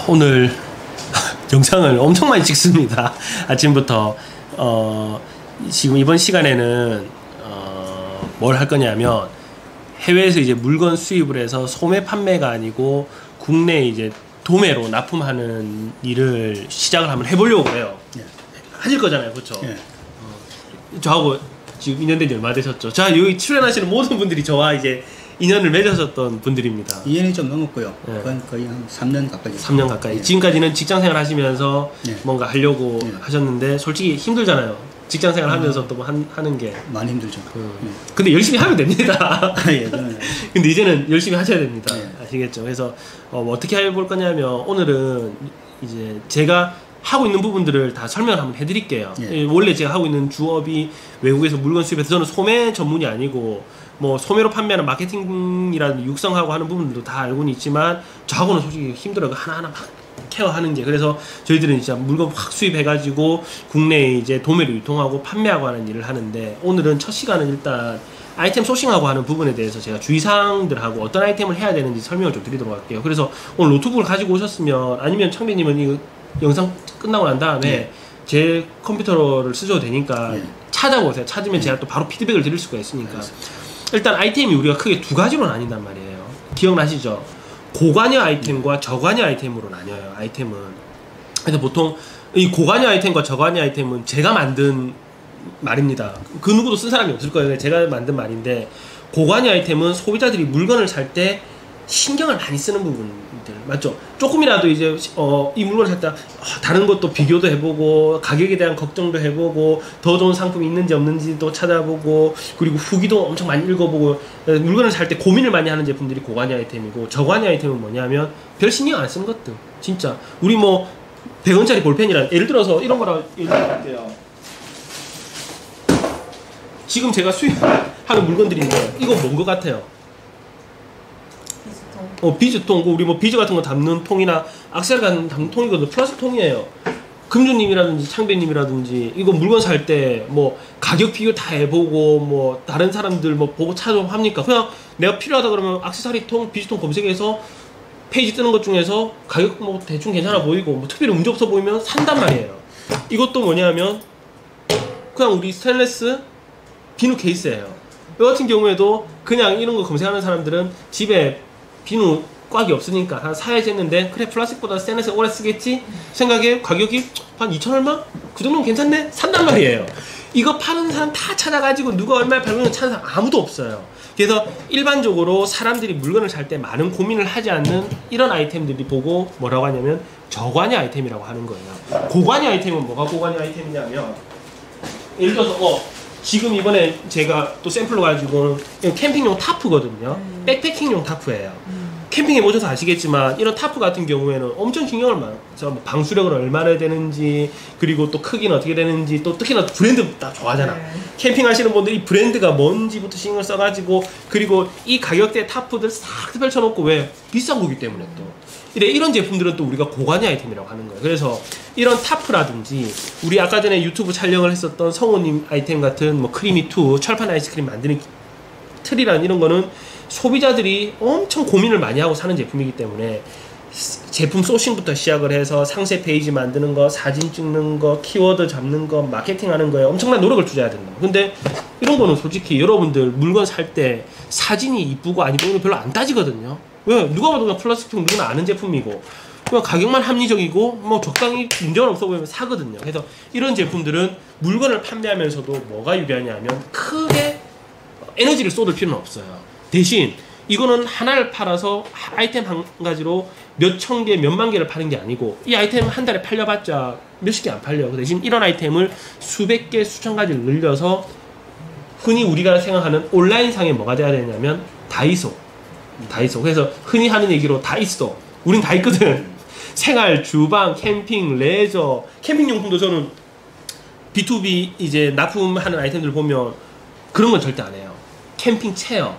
오늘 영상을 엄청 많이 찍습니다. 아침부터. 지금 이번 시간에는 뭘 할 거냐면 해외에서 이제 물건 수입을 해서 소매 판매가 아니고 국내 이제 도매로 납품하는 일을 시작을 한번 해보려고 해요. 예. 하실 거잖아요, 그렇죠? 예. 저하고 지금 인연 된 지 얼마 되셨죠? 자, 여기 출연하시는 모든 분들이 저와 이제 인연을 맺으셨던 분들입니다. 2년이 좀 넘었고요. 예. 그건 거의 한 3년 가까이. 3년 가까이. 예. 지금까지는 직장생활 하시면서 예. 뭔가 하려고 예. 하셨는데 솔직히 힘들잖아요. 직장생활 하면서 또 하는 게 많이 힘들죠. 근데 열심히 하면 됩니다. 예, 근데 이제는 열심히 하셔야 됩니다. 예. 아시겠죠? 그래서 어떻게 해볼 거냐면 오늘은 이제 제가 하고 있는 부분들을 다 설명을 한번 해드릴게요. 예. 원래 제가 하고 있는 주업이 외국에서 물건 수입해서 저는 소매 전문이 아니고 뭐 소매로 판매하는 마케팅이라든지 육성하고 하는 부분들도 다 알고는 있지만 저하고는 솔직히 힘들어요. 하나하나 막 케어하는 게. 그래서 저희들은 진짜 물건 확 수입해가지고 국내에 이제 도매로 유통하고 판매하고 하는 일을 하는데, 오늘은 첫 시간은 일단 아이템 소싱하고 하는 부분에 대해서 제가 주의사항들하고 어떤 아이템을 해야 되는지 설명을 좀 드리도록 할게요. 그래서 오늘 노트북을 가지고 오셨으면, 아니면 창빈님은 이 영상 끝나고 난 다음에 제 컴퓨터를 쓰셔도 되니까 찾아보세요. 찾으면 제가 또 바로 피드백을 드릴 수가 있으니까. 일단 아이템이 우리가 크게 두 가지로 나뉜단 말이에요. 기억나시죠? 고관여 아이템과 저관여 아이템으로 나뉘어요. 아이템은. 그래서 보통 이 고관여 아이템과 저관여 아이템은 제가 만든 말입니다. 그 누구도 쓴 사람이 없을 거예요. 제가 만든 말인데, 고관여 아이템은 소비자들이 물건을 살 때 신경을 많이 쓰는 부분들 맞죠? 조금이라도 이제 이 물건을 살 때 다른 것도 비교도 해보고 가격에 대한 걱정도 해보고 더 좋은 상품이 있는지 없는지도 찾아보고, 그리고 후기도 엄청 많이 읽어보고, 물건을 살 때 고민을 많이 하는 제품들이 고관여 아이템이고, 저관여 아이템은 뭐냐면 별 신경 안 쓰는 것들. 진짜 우리 뭐 100원짜리 볼펜이란, 예를 들어서 이런 거라 예를 들어볼게요. 지금 제가 수입하는 물건들인데 이거 뭔 거 같아요? 비즈통. 우리 뭐 비즈 같은 거 담는 통이나 악셀 같은 담는 통이거든요. 플라스틱 통이에요. 금주님이라든지 창배님이라든지 이거 물건 살 때 뭐 가격 비교 다 해보고 뭐 다른 사람들 뭐 보고 찾아합니까? 그냥 내가 필요하다 그러면 액세서리 통, 비즈통 검색해서 페이지 뜨는 것 중에서 가격 뭐 대충 괜찮아 보이고 뭐 특별히 문제 없어 보이면 산단 말이에요. 이것도 뭐냐면 그냥 우리 스테인레스 비누 케이스예요. 이 같은 경우에도 그냥 이런 거 검색하는 사람들은 집에 비누 꽉이 없으니까 한 사야지 했는데, 그래 플라스틱보다 스테인레스 오래 쓰겠지 생각에 가격이 한 2천 얼마? 그 정도면 괜찮네? 산단 말이에요. 이거 파는 사람 다 찾아가지고 누가 얼마에 팔면 찾는 사람 아무도 없어요. 그래서 일반적으로 사람들이 물건을 살 때 많은 고민을 하지 않는 이런 아이템들이 보고 뭐라고 하냐면 저관여 아이템이라고 하는 거예요. 고관여 아이템은 뭐가 고관여 아이템이냐면, 예를 들어서 지금 이번에 제가 또 샘플로 가지고 캠핑용 타프거든요. 백패킹용 타프예요. 캠핑에 오셔서 아시겠지만 이런 타프 같은 경우에는 엄청 신경을 많이 써요. 뭐 방수력을 얼마나 되는지, 그리고 또 크기는 어떻게 되는지, 또 특히나 브랜드 딱 좋아하잖아. 캠핑 하시는 분들이 브랜드가 뭔지부터 신경을 써가지고, 그리고 이 가격대 타프들 싹 펼쳐놓고, 왜? 비싼 거기 때문에 또. 이런 제품들은 또 우리가 고관여 아이템이라고 하는 거예요. 그래서 이런 타프라든지, 우리 아까 전에 유튜브 촬영을 했었던 성우님 아이템 같은 뭐 크리미2 철판 아이스크림 만드는 틀이란 이런 거는 소비자들이 엄청 고민을 많이 하고 사는 제품이기 때문에 제품 소싱부터 시작을 해서 상세 페이지 만드는 거, 사진 찍는 거, 키워드 잡는 거, 마케팅 하는 거에 엄청난 노력을 투자해야 된다. 근데 이런 거는 솔직히 여러분들 물건 살 때 사진이 이쁘고 안 이쁘고 별로 안 따지거든요. 왜? 누가 봐도 그냥 플라스틱 누구나 아는 제품이고 그냥 가격만 합리적이고 뭐 적당히 문제가 없어 보이면 사거든요. 그래서 이런 제품들은 물건을 판매하면서도 뭐가 유리하냐면 크게 에너지를 쏟을 필요는 없어요. 대신 이거는 하나를 팔아서 아이템 한 가지로 몇천 개, 몇만 개를 파는 게 아니고, 이 아이템 한 달에 팔려봤자 몇십 개 안 팔려요. 대신 이런 아이템을 수백 개, 수천 가지를 늘려서 흔히 우리가 생각하는 온라인상에 뭐가 돼야 되냐면 다이소. 그래서 흔히 하는 얘기로 다 있어. 우린 다 있거든. 생활, 주방, 캠핑, 레저, 캠핑용품도 저는 B2B 이제 납품하는 아이템들 보면 그런 건 절대 안 해요. 캠핑 체어,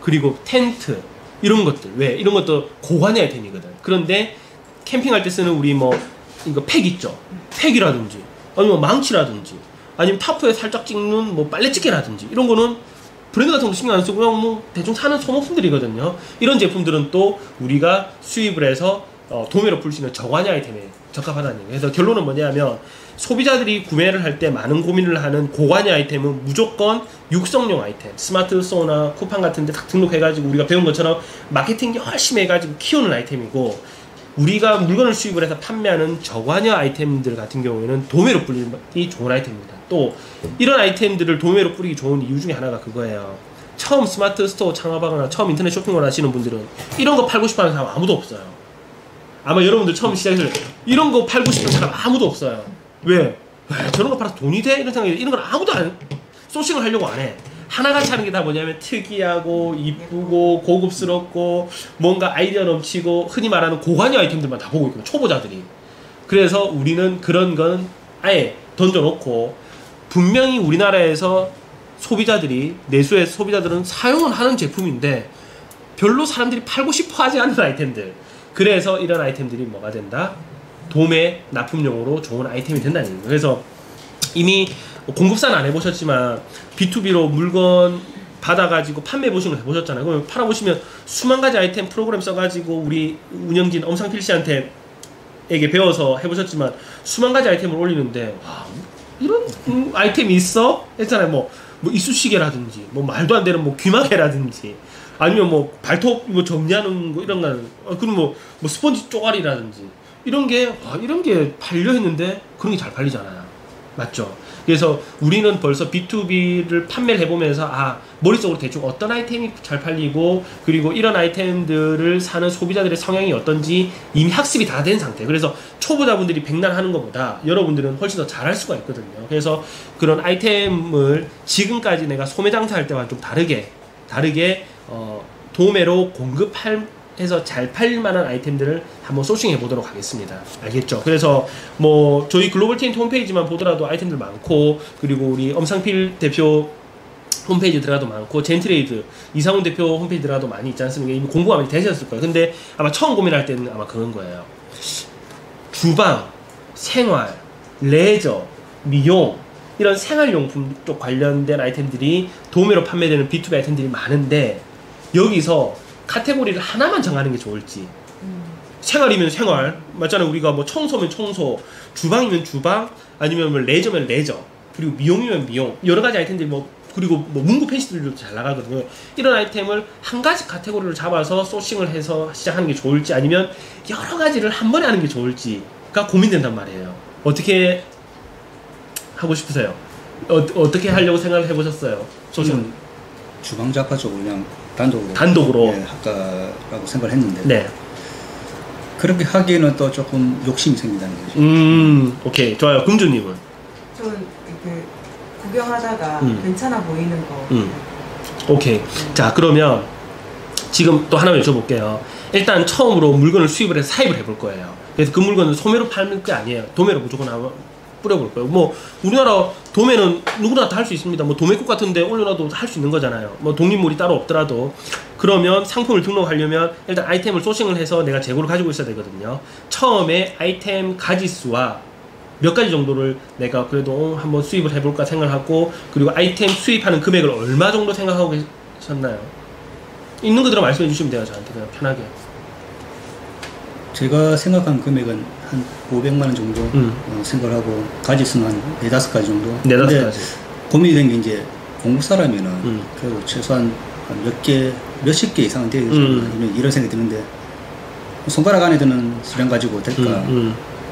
그리고 텐트, 이런 것들. 왜? 이런 것도 고관여 아이템이거든. 그런데 캠핑할 때 쓰는 우리 뭐 이거 팩 있죠? 팩이라든지 아니면 망치라든지 아니면 타프에 살짝 찍는 뭐 빨래집게라든지 이런 거는 브랜드 같은 거 신경 안 쓰고 그냥 뭐 대충 사는 소모품들이거든요. 이런 제품들은 또 우리가 수입을 해서 도매로 풀 수 있는 저관여 아이템에 적합하다는 얘기예요. 그래서 결론은 뭐냐면 소비자들이 구매를 할 때 많은 고민을 하는 고관여 아이템은 무조건 육성용 아이템, 스마트스토어나 쿠팡 같은 데 딱 등록해가지고 우리가 배운 것처럼 마케팅 열심히 해가지고 키우는 아이템이고, 우리가 물건을 수입을 해서 판매하는 저관여 아이템들 같은 경우에는 도매로 뿌리기 좋은 아이템입니다. 또 이런 아이템들을 도매로 뿌리기 좋은 이유 중에 하나가 그거예요. 처음 스마트 스토어 창업하거나 처음 인터넷 쇼핑을 하시는 분들은 이런 거 팔고 싶어하는 사람 아무도 없어요. 아마 여러분들 처음 시작했을 때 이런 거 팔고 싶은 사람 아무도 없어요. 왜? 저런 거 팔아서 돈이 돼? 이런 생각이, 이런 건 아무도 소싱을 하려고 안 해. 하나같이 하는 게 다 뭐냐면 특이하고 이쁘고 고급스럽고 뭔가 아이디어 넘치고 흔히 말하는 고관여 아이템들만 다 보고 있거든요, 초보자들이. 그래서 우리는 그런 건 아예 던져놓고, 분명히 우리나라에서 소비자들이, 내수의 소비자들은 사용은 하는 제품인데 별로 사람들이 팔고 싶어 하지 않는 아이템들, 그래서 이런 아이템들이 뭐가 된다? 도매 납품용으로 좋은 아이템이 된다는 얘기예요. 그래서 이미 공급사는 안 해보셨지만 B2B로 물건 받아가지고 판매 보시는 거 해보셨잖아요. 그러면 팔아보시면 수만 가지 아이템 프로그램 써가지고 우리 운영진 엄상필 씨한테 에게 배워서 해보셨지만 수만 가지 아이템을 올리는데, 와, 이런 아이템이 있어? 했잖아요. 뭐 이쑤시개라든지, 뭐 말도 안 되는 뭐 귀마개라든지, 아니면 뭐 발톱 뭐 정리하는 거 이런 거, 그럼 뭐 스펀지 쪼가리라든지 이런 게 팔려 했는데 그런 게 잘 팔리잖아요. 맞죠? 그래서 우리는 벌써 B2B를 판매를 해보면서 머릿속으로 대충 어떤 아이템이 잘 팔리고, 그리고 이런 아이템들을 사는 소비자들의 성향이 어떤지 이미 학습이 다 된 상태. 그래서 초보자분들이 백날 하는 것보다 여러분들은 훨씬 더 잘할 수가 있거든요. 그래서 그런 아이템을 지금까지 내가 소매 장사할 때와 좀 다르게 도매로 공급해서 잘 팔릴 만한 아이템들을 한번 소싱해 보도록 하겠습니다. 알겠죠? 그래서 뭐 저희 글로벌 테인트 홈페이지만 보더라도 아이템들 많고, 그리고 우리 엄상필 대표 홈페이지 들어가도 많고, 젠트레이드 이상훈 대표 홈페이지 들어가도 많이 있지 않습니까? 이미 공부가 많이 되셨을 거예요. 근데 아마 처음 고민할 때는 아마 그런 거예요. 주방, 생활, 레저, 미용, 이런 생활용품 쪽 관련된 아이템들이 도매로 판매되는 B2B 아이템들이 많은데, 여기서 카테고리를 하나만 정하는 게 좋을지. 생활이면 생활, 맞잖아요. 우리가 뭐 청소면 청소, 주방이면 주방, 아니면 뭐 레저면 레저, 그리고 미용이면 미용, 여러 가지 아이템들이 그리고 문구 펜시들도 잘 나가거든요. 이런 아이템을 한 가지 카테고리를 잡아서 소싱을 해서 시작하는 게 좋을지, 아니면 여러 가지를 한 번에 하는 게 좋을지가 고민된단 말이에요. 어떻게 하고 싶으세요? 어떻게 하려고 생각을 해보셨어요? 저는 주방 작가 쪽으로 그냥 단독으로 예, 할까라고 생각을 했는데, 네. 그렇게 하기에는 또 조금 욕심이 생긴다는 거죠. 오케이, 좋아요. 금주님은? 저는 이렇게 구경하다가 괜찮아 보이는 거. 오케이. 자, 그러면 지금 또 하나만 여쭤볼게요. 일단 처음으로 물건을 수입을 해서 사입을 해볼 거예요. 그래서 그 물건은 소매로 팔는 게 아니에요. 도매로 무조건 뿌려볼 거예요. 뭐 우리나라 도매는 누구나 다 할 수 있습니다. 뭐 도매국 같은데 올려놔도 할 수 있는 거잖아요. 뭐 독립물이 따로 없더라도. 그러면 상품을 등록하려면 일단 아이템을 소싱을 해서 내가 재고를 가지고 있어야 되거든요. 처음에 아이템 가지수와 몇 가지 정도를 내가 그래도 한번 수입을 해볼까 생각하고, 그리고 아이템 수입하는 금액을 얼마 정도 생각하고 계셨나요? 있는 그대로 말씀해 주시면 돼요. 저한테 그냥 편하게. 제가 생각한 금액은 한 500만 원 정도 생각을 하고, 가지수는 한 4-5가지 정도. 4-5가지. 고민이 된 게, 이제 공급사라면은 그래도 최소한 한 몇십 개 이상은 돼야 되지 않나, 이런 생각이 드는데, 손가락 안에 드는 수량 가지고 될까,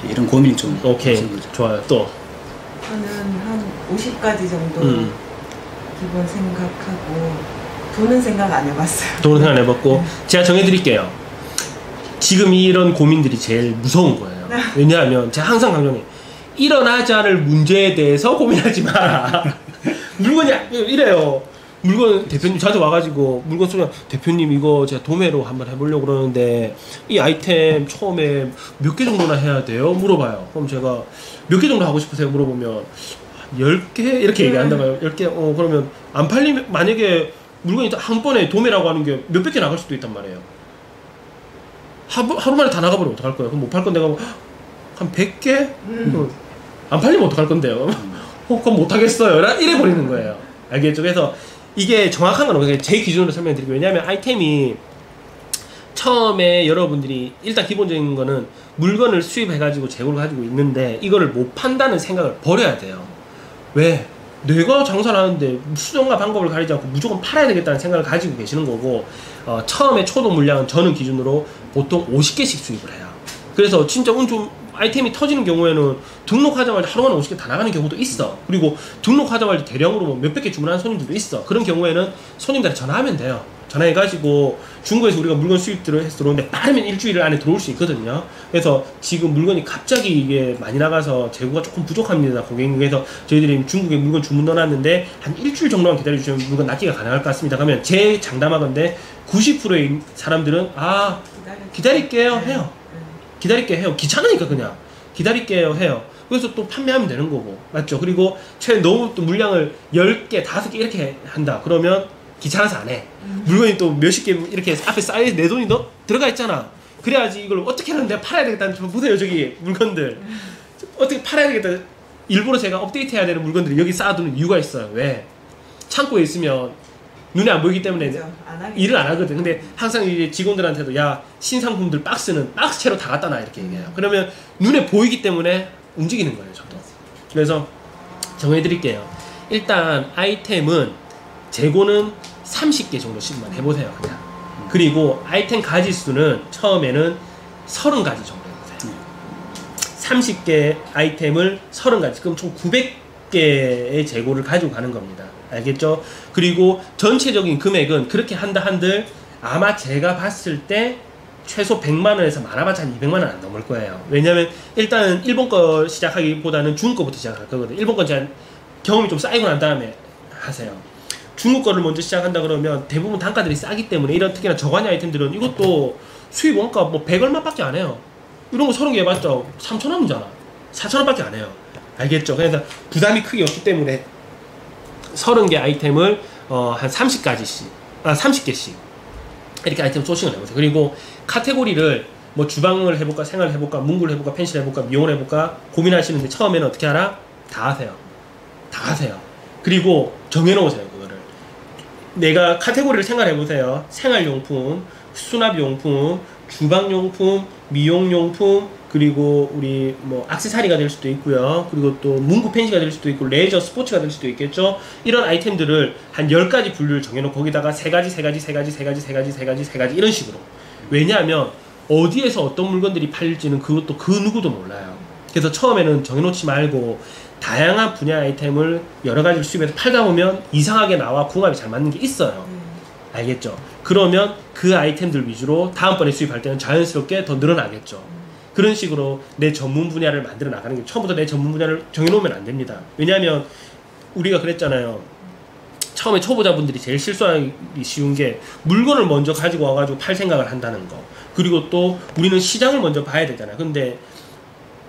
이런 고민이 좀. 오케이, 좋아요. 또 저는 한 50가지 정도 기본 생각하고, 돈은 생각 안 해봤어요. 돈은 생각 안 해봤고, 제가 정해드릴게요. 지금 이런 고민들이 제일 무서운 거예요. 왜냐하면 제가 항상 강조해, 일어나지 않을 문제에 대해서 고민하지 마라. 물건이 이래요. 물건, 대표님 저한테 와가지고 물건 쏘면, 대표님 이거 제가 도매로 한번 해보려고 그러는데 이 아이템 처음에 몇 개 정도나 해야 돼요? 물어봐요. 그럼 제가 몇 개 정도 하고 싶으세요? 물어보면 10개? 이렇게 얘기한단 말이에요. 10개? 그러면 안 팔리면, 만약에 물건이 한 번에 도매라고 하는 게 몇백 개 나갈 수도 있단 말이에요. 하루 만에 다 나가버리면 어떡할 거예요? 그럼 못 팔 건데 한 100개? 안 팔리면 어떡할 건데요? 그럼 못 하겠어요. 이래 버리는 거예요. 알겠죠? 그래서 이게 정확한 건 없어요. 제 기준으로 설명드릴게요. 왜냐하면 아이템이 처음에 여러분들이 일단 기본적인 거는 물건을 수입해가지고 재고를 가지고 있는데 이거를 못 판다는 생각을 버려야 돼요. 왜? 내가 장사를 하는데 수정과 방법을 가리지 않고 무조건 팔아야 되겠다는 생각을 가지고 계시는 거고, 처음에 초도 물량은 저는 기준으로 보통 50개씩 수입을 해요. 그래서 진짜 운 좀 아이템이 터지는 경우에는 등록하자마자 하루 만에 50개 다 나가는 경우도 있어. 그리고 등록하자마자 대량으로 뭐 몇백 개 주문하는 손님들도 있어. 그런 경우에는 손님들한테 전화하면 돼요. 전화해가지고 중국에서 우리가 물건 수입들을 해서 들어오는데 빠르면 일주일 안에 들어올 수 있거든요. 그래서 지금 물건이 갑자기 이게 많이 나가서 재고가 조금 부족합니다, 고객님. 그래서 저희들이 중국에 물건 주문 넣어놨는데 한 일주일 정도만 기다려주시면 물건 납기가 가능할 것 같습니다. 그러면 제 장담하건데 90%의 사람들은 기다릴게요 해요. 기다릴게 해요. 귀찮으니까 그냥 기다릴게요 해요. 그래서 또 판매하면 되는 거고, 맞죠? 그리고 너무 또 물량을 10개, 5개 이렇게 한다 그러면 귀찮아서 안 해. 물건이 또 몇십 개 이렇게 앞에 쌓여 내 돈이 들어가 있잖아. 그래야지 이걸 어떻게 하면 내가 팔아야 되겠다는, 좀 보세요 저기 물건들 어떻게 팔아야 되겠다. 일부러 제가 업데이트해야 되는 물건들이 여기 쌓아두는 이유가 있어요. 왜? 창고에 있으면 눈에 안 보이기 때문에 그렇죠. 일을 안 하거든. 근데 항상 이제 직원들한테도 야, 신상품들 박스는 박스채로 다 갖다 놔 이렇게 얘기해요. 그러면 눈에 보이기 때문에 움직이는 거예요 저도. 그래서 정해드릴게요. 일단 아이템은 재고는 30개 정도씩만 해보세요 그냥. 그리고 아이템 가지 수는 처음에는 30가지 정도 해보세요. 30개 아이템을 30가지, 그럼 총 900개의 재고를 가지고 가는 겁니다. 알겠죠? 그리고 전체적인 금액은 그렇게 한다 한들 아마 제가 봤을 때 최소 100만원에서 많아봤자 한 200만원 안 넘을 거예요. 왜냐면 일단은 일본 거 시작하기보다는 중국 거부터 시작할 거거든요. 일본 건 제가 경험이 좀 쌓이고 난 다음에 하세요. 중국 거를 먼저 시작한다 그러면 대부분 단가들이 싸기 때문에 이런 특히나 저관리 아이템들은 이것도 수입 원가 뭐 100얼마밖에 안 해요. 이런 거 30개 해봤자 3,000원이잖아. 4,000원밖에 안 해요. 알겠죠? 그래서 부담이 크게 없기 때문에 30개 아이템을 한 30개씩 이렇게 아이템 소싱을 해보세요. 그리고 카테고리를 뭐 주방을 해볼까, 생활을 해볼까, 문구를 해볼까, 펜시를 해볼까, 미용을 해볼까 고민하시는데 처음에는 어떻게 하라? 다 하세요. 그리고 정해놓으세요. 그거를 내가 카테고리를 생각해보세요. 생활용품, 수납용품, 주방용품, 미용용품, 그리고 우리 뭐 액세서리가 될 수도 있고요. 그리고 또 문구 펜시가 될 수도 있고 레저 스포츠가 될 수도 있겠죠. 이런 아이템들을 한 10가지 분류를 정해놓고 거기다가 3가지 이런 식으로. 왜냐하면 어디에서 어떤 물건들이 팔릴지는 그것도 그 누구도 몰라요. 그래서 처음에는 정해놓지 말고 다양한 분야 아이템을 여러 가지를 수입해서 팔다 보면 이상하게 나와 궁합이 잘 맞는 게 있어요. 알겠죠? 그러면 그 아이템들 위주로 다음번에 수입할 때는 자연스럽게 더 늘어나겠죠. 그런 식으로 내 전문 분야를 만들어 나가는 게, 처음부터 내 전문 분야를 정해놓으면 안 됩니다. 왜냐하면 우리가 그랬잖아요. 처음에 초보자분들이 제일 실수하기 쉬운 게 물건을 먼저 가지고 와가지고 팔 생각을 한다는 거. 그리고 또 우리는 시장을 먼저 봐야 되잖아요. 근데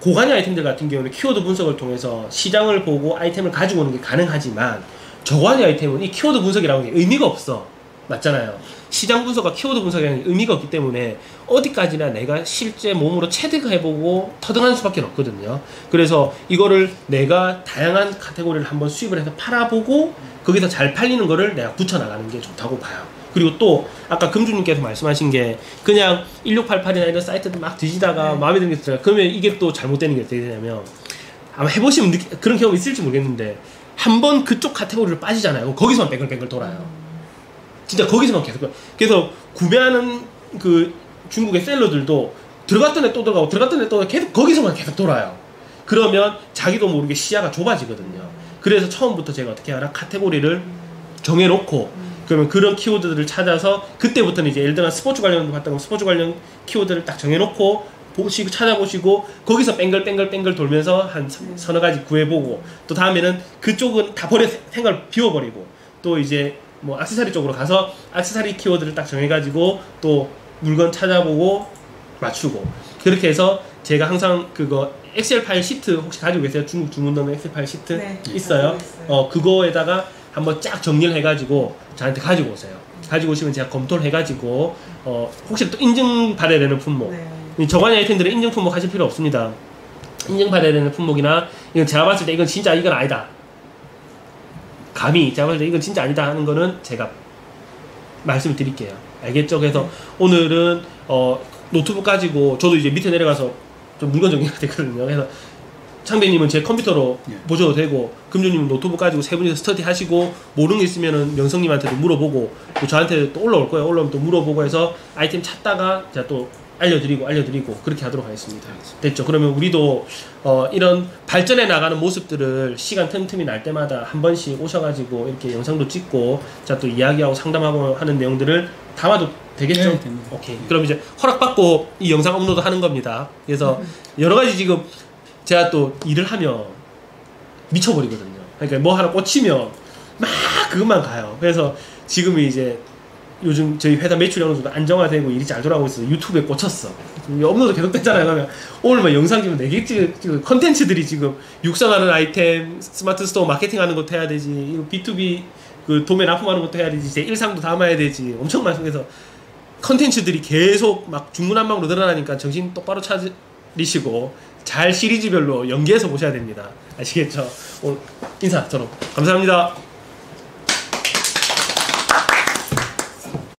고관여 아이템들 같은 경우는 키워드 분석을 통해서 시장을 보고 아이템을 가지고 오는 게 가능하지만 저관여 아이템은 이 키워드 분석이라는 게 의미가 없어. 맞잖아요. 시장 분석과 키워드 분석이라는 게 의미가 없기 때문에 어디까지나 내가 실제 몸으로 체득해보고 터득하는 수밖에 없거든요. 그래서 이거를 내가 다양한 카테고리를 한번 수입을 해서 팔아보고 거기서 잘 팔리는 거를 내가 붙여나가는 게 좋다고 봐요. 그리고 또 아까 금주님께서 말씀하신 게 그냥 1688이나 이런 사이트들 막 뒤지다가 마음에 드는 게 들어요. 그러면 이게 또 잘못되는 게 어떻게 되냐면, 아마 해보시면 그런 경험 있을지 모르겠는데 한번 그쪽 카테고리를 빠지잖아요. 거기서만 뱅글뱅글 돌아요. 진짜 거기서만 계속. 그래서 구매하는 그 중국의 셀러들도 들어갔던 애 또 들어가고 들어갔던 애 또 계속 거기서만 계속 돌아요. 그러면 자기도 모르게 시야가 좁아지거든요. 그래서 처음부터 제가 어떻게 하라? 카테고리를 정해놓고 그러면 그런 키워드들을 찾아서 그때부터는 이제 예를 들어 스포츠 관련도 봤다 그러면 스포츠 관련 키워드를 딱 정해놓고 보시고 찾아보시고 거기서 뱅글뱅글 돌면서 한 서너 가지 구해보고 또 다음에는 그쪽은 다 생각을 비워버리고 또 이제 뭐 액세서리 쪽으로 가서 액세서리 키워드를 딱 정해가지고 또 물건 찾아보고 맞추고, 그렇게 해서 제가 항상 그거 엑셀 파일 시트 혹시 가지고 계세요? 중국 주문 넣는 엑셀 파일 시트? 네, 있어요? 그거에다가 한번 쫙 정리를 해가지고 저한테 가지고 오세요. 가지고 오시면 제가 검토를 해가지고 혹시 또 인증받아야 되는 품목, 저관여 아이템들은 인증 품목 하실 필요 없습니다. 인증받아야 되는 품목이나 이건 제가 봤을 때 이건 진짜 이건 아니다, 감히 제가 봤을 때 이건 진짜 아니다 하는 거는 제가 말씀을 드릴게요. 알겠죠? 그래서 오늘은 노트북 가지고 저도 이제 밑에 내려가서 좀 물건 정리가 되거든요. 그래서 창배님은 제 컴퓨터로 보셔도 되고, 금주님은 노트북 가지고 세 분이서 스터디 하시고, 모르는 게 있으면은 명성님한테도 물어보고, 또 저한테 또 올라올 거예요. 올라오면 또 물어보고 해서 아이템 찾다가 제가 또 알려드리고 그렇게 하도록 하겠습니다. 됐죠? 그러면 우리도 이런 발전해 나가는 모습들을 시간 틈틈이 날 때마다 한 번씩 오셔가지고 이렇게 영상도 찍고, 자 또 이야기하고 상담하고 하는 내용들을 담아도 되겠죠? 네, 됩니다. 오케이. 그럼 이제 허락받고 이 영상 업로드 하는 겁니다. 그래서 여러 가지 지금 제가 또 일을 하면 미쳐버리거든요. 그러니까 뭐 하나 꽂히면 막 그것만 가요. 그래서 지금이 이제 요즘 저희 회사 매출이 어느 정도 안정화되고 일이 잘 돌아가고 있어서 유튜브에 꽂혔어. 업로드 계속 됐잖아요. 그러면 오늘 막 영상 지금 4개 찍은 컨텐츠들이 지금 육성하는 아이템, 스마트 스토어 마케팅하는 것도 해야 되지, B2B 그 도매 납품하는 것도 해야 되지, 제 일상도 담아야 되지, 엄청 많습니다. 그래서 컨텐츠들이 계속 막 중구난방으로 늘어나니까 정신 똑바로 차리시고 잘 시리즈별로 연계해서 보셔야 됩니다. 아시겠죠? 오늘 인사 저로 감사합니다.